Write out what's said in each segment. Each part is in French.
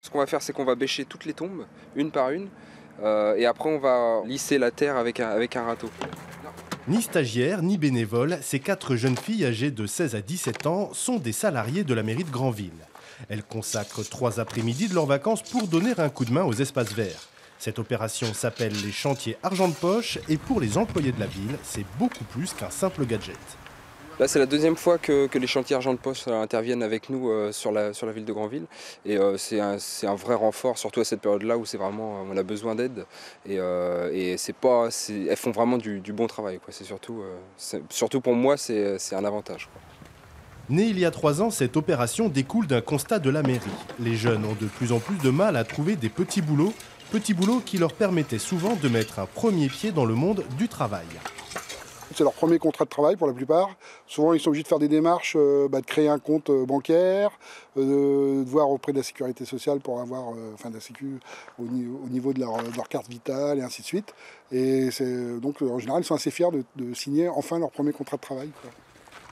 Ce qu'on va faire, c'est qu'on va bêcher toutes les tombes, une par une, et après on va lisser la terre avec un râteau. Ni stagiaires, ni bénévoles, ces 4 jeunes filles âgées de 16 à 17 ans sont des salariés de la mairie de Granville. Elles consacrent 3 après-midi de leurs vacances pour donner un coup de main aux espaces verts. Cette opération s'appelle les chantiers argent de poche et pour les employés de la ville, c'est beaucoup plus qu'un simple gadget. Là, c'est la deuxième fois que les chantiers argent de poche interviennent avec nous sur la ville de Granville. Et c'est un vrai renfort, surtout à cette période-là où c'est vraiment, on a besoin d'aide. Et elles font vraiment du bon travail, quoi. Surtout pour moi, c'est un avantage, quoi. Née il y a 3 ans, cette opération découle d'un constat de la mairie. Les jeunes ont de plus en plus de mal à trouver des petits boulots qui leur permettaient souvent de mettre un premier pied dans le monde du travail. C'est leur premier contrat de travail pour la plupart. Souvent, ils sont obligés de faire des démarches, de créer un compte bancaire, de voir auprès de la sécurité sociale pour avoir de la sécu au niveau de leur carte vitale et ainsi de suite. Et donc, en général, ils sont assez fiers de signer enfin leur premier contrat de travail, quoi.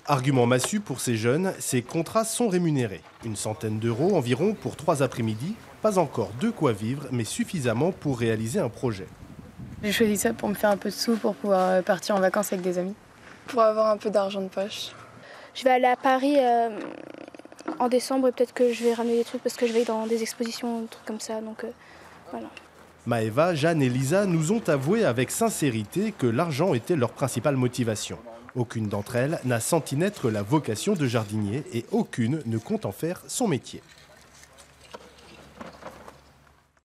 Argument massue pour ces jeunes, ces contrats sont rémunérés. Une centaine d'euros environ pour 3 après-midi. Pas encore de quoi vivre, mais suffisamment pour réaliser un projet. J'ai choisi ça pour me faire un peu de sous, pour pouvoir partir en vacances avec des amis. Pour avoir un peu d'argent de poche. Je vais aller à Paris en décembre et peut-être que je vais ramener des trucs parce que je vais dans des expositions, des trucs comme ça. Donc voilà. Maëva, Jeanne et Lisa nous ont avoué avec sincérité que l'argent était leur principale motivation. Aucune d'entre elles n'a senti naître la vocation de jardinier et aucune ne compte en faire son métier.